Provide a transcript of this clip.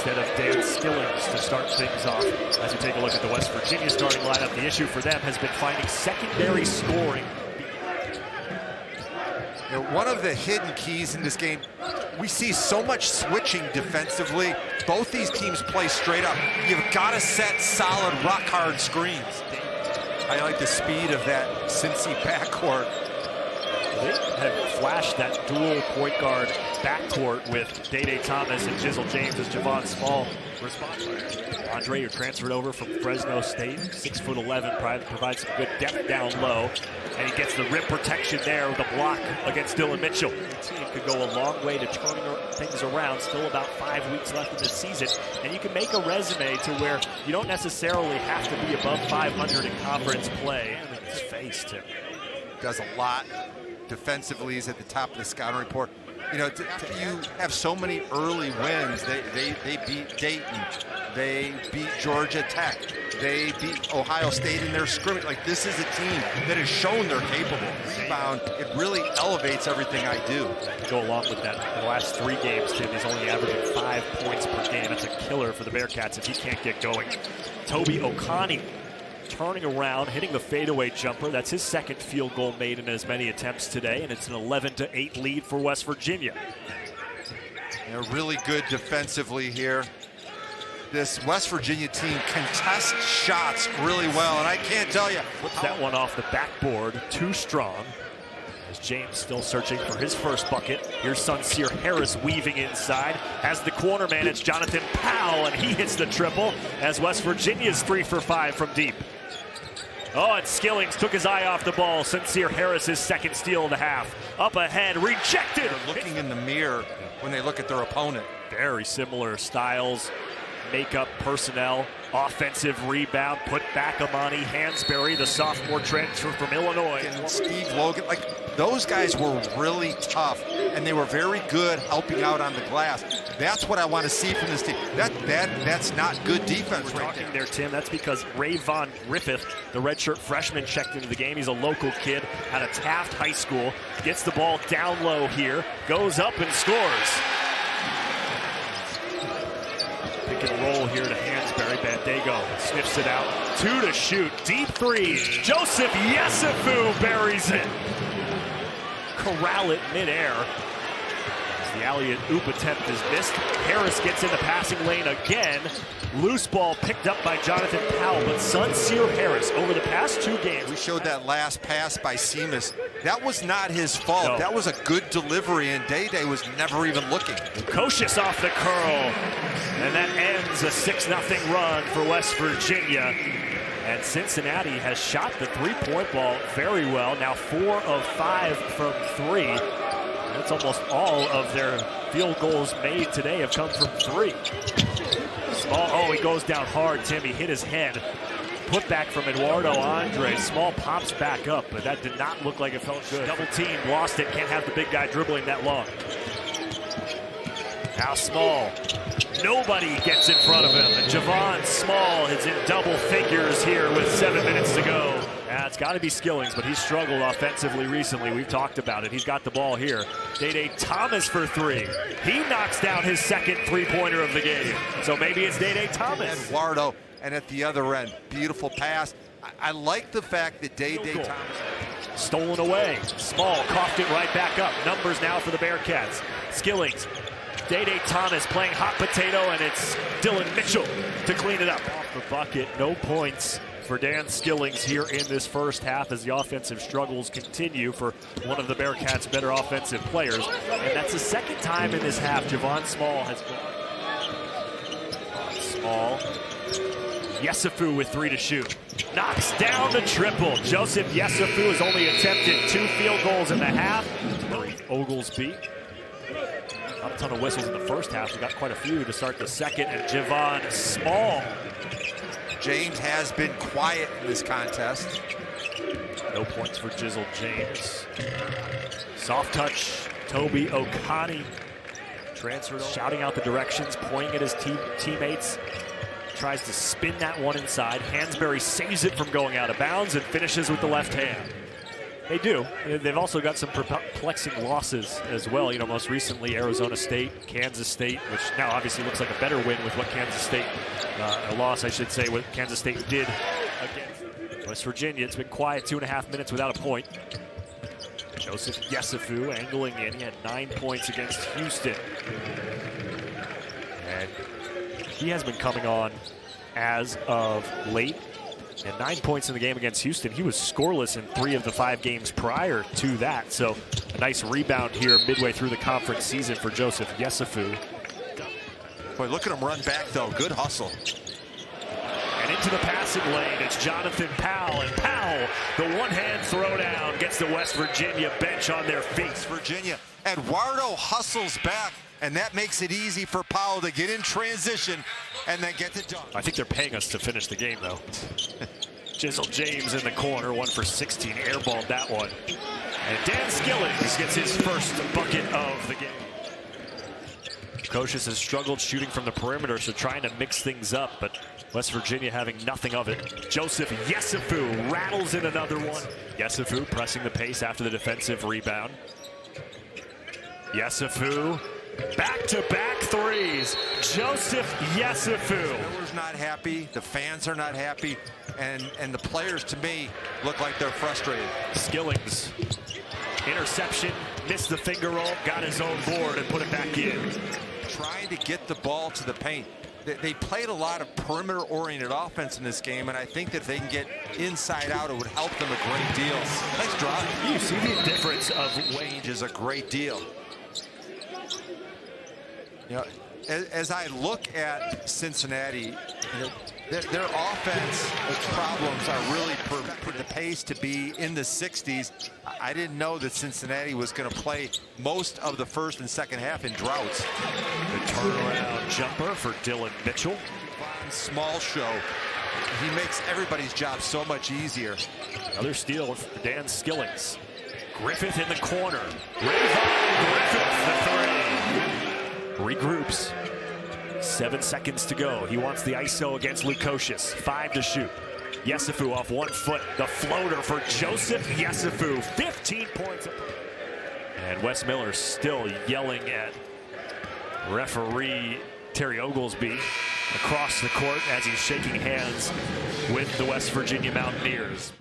instead of Dan Skillings to start things off. As you take a look at the West Virginia starting lineup, the issue for them has been finding secondary scoring. You know, one of the hidden keys in this game, we see so much switching defensively. Both these teams play straight up. You've got to set solid, rock-hard screens. I like the speed of that Cincy backcourt. They have flashed that dual point guard backcourt with Day Thomas and Jizzle James as Javon Small responds. Andre, who transferred over from Fresno State, 6'11", provides some good depth down low, and he gets the rim protection there with a block against Dylan Mitchell. The team could go a long way to turning things around. Still about 5 weeks left in the season, and you can make a resume to where you don't necessarily have to be above 500 in conference play. And his face too. Does a lot. Defensively, he's at the top of the scouting report. You know, you have so many early wins. They beat Dayton. They beat Georgia Tech. They beat Ohio State in their scrimmage. Like, this is a team that has shown they're capable. Rebound, it really elevates everything I do. To go along with that, the last 3 games, Tim, he's only averaging 5 points per game. That's a killer for the Bearcats if he can't get going. Toby Okani turning around, hitting the fadeaway jumper. That's his second field goal made in as many attempts today, and it's an 11-8 lead for West Virginia. They're really good defensively here. This West Virginia team contests shots really well, and I can't tell you. Flips that one off the backboard, too strong. As James still searching for his first bucket. Here's Sincere Harris weaving inside. Has the corner man, it's Jonathan Powell, and he hits the triple as West Virginia's 3 for 5 from deep. Oh, and Skillings took his eye off the ball. Sincere Harris, his second steal of the half. Up ahead, rejected. They're looking in the mirror when they look at their opponent. Very similar styles, makeup, personnel, offensive rebound, put back Amani Hansberry, the sophomore transfer from Illinois. And Steve Logan, like, those guys were really tough, and they were very good helping out on the glass. That's what I want to see from this team. That's not good defense We're right talking there, Tim. That's because Ray Von Griffith, the redshirt freshman, checked into the game. He's a local kid out of Taft High School. Gets the ball down low here, goes up and scores. Pick and roll here to Hansberry. Bandego sniffs it out. 2 to shoot. Deep 3. Joseph Yesufu buries it. Corral it midair. The alley-oop attempt is missed. Harris gets in the passing lane again. Loose ball picked up by Jonathan Powell, but Sincere Harris over the past 2 games. We showed that last pass by Seamus. That was not his fault. No. That was a good delivery, and Day was never even looking. Kocius off the curl, and that ends a 6-0 run for West Virginia. And Cincinnati has shot the 3-point ball very well. Now 4 of 5 from 3. That's almost all of their field goals made today have come from 3. Small, oh, he goes down hard, Tim. He hit his head. Put back from Eduardo Andre. Small pops back up, but that did not look like it felt good. Double team, lost it. Can't have the big guy dribbling that long. Now Small. Nobody gets in front of him. And Javon Small is in double figures here with 7 minutes to go. It's got to be Skillings, but he's struggled offensively recently. We've talked about it. He's got the ball here. Day Thomas for 3. He knocks down his second 3-pointer of the game. So maybe it's Day Thomas. Eduardo, and at the other end, beautiful pass. I like the fact that Day Thomas. Stolen away. Small coughed it right back up. Numbers now for the Bearcats. Skillings. Day Thomas playing hot potato, and it's Dylan Mitchell to clean it up. Off the bucket, no points for Dan Skillings here in this first half as the offensive struggles continue for one of the Bearcats' better offensive players. And that's the second time in this half Javon Small has gone. Small. Yesufu with 3 to shoot. Knocks down the triple. Joseph Yesufu has only attempted 2 field goals in the half. Oglesby. Not a ton of whistles in the first half. We got quite a few to start the second. And Javon Small. James has been quiet in this contest. No points for Jizzle James. Soft touch, Toby Okani. Transferred, shouting out the directions, pointing at his teammates. Tries to spin that one inside. Hansberry saves it from going out of bounds and finishes with the left hand. They do. They've also got some perplexing losses as well. You know, most recently Arizona State, Kansas State, which now obviously looks like a better win with what Kansas State, a loss I should say, what Kansas State did against West Virginia. It's been quiet 2.5 minutes without a point. Joseph Yesufu angling in. He had 9 points against Houston. And he has been coming on as of late. And 9 points in the game against Houston. He was scoreless in 3 of the 5 games prior to that. So a nice rebound here midway through the conference season for Joseph Yesufu. Boy, look at him run back, though. Good hustle. And into the passing lane, it's Jonathan Powell. And Powell, the one-hand throwdown, gets the West Virginia bench on their feet. West Virginia. Eduardo hustles back, and that makes it easy for Powell to get in transition and then get the dunk. I think they're paying us to finish the game, though. Jizzle James in the corner, 1 for 16, airballed that one. And Dan Skillings gets his first bucket of the game. Precocious has struggled shooting from the perimeter, so trying to mix things up, but West Virginia having nothing of it. Joseph Yesufu rattles in another one. Yesufu pressing the pace after the defensive rebound. Yesufu, back-to-back threes. Joseph Yesufu. Miller's not happy, the fans are not happy, and the players, to me, look like they're frustrated. Skillings, interception, missed the finger roll, got his own board and put it back in. Trying to get the ball to the paint. They played a lot of perimeter-oriented offense in this game, and I think that if they can get inside out, it would help them a great deal. Nice drop. You see the difference of range is a great deal. You know, as I look at Cincinnati, you know, their offense problems are really for the pace to be in the 60s. I didn't know that Cincinnati was going to play most of the first and second half in droughts. The turnaround jumper for Dylan Mitchell. Small show. He makes everybody's job so much easier. Another steal for Dan Skillings. Griffith in the corner. Rayvon Griffith, the three. Regroups. 7 seconds to go. He wants the ISO against Lukosius. 5 to shoot. Yesufu off 1 foot. The floater for Joseph Yesufu. 15 points. And Wes Miller still yelling at referee Terry Oglesby across the court as he's shaking hands with the West Virginia Mountaineers.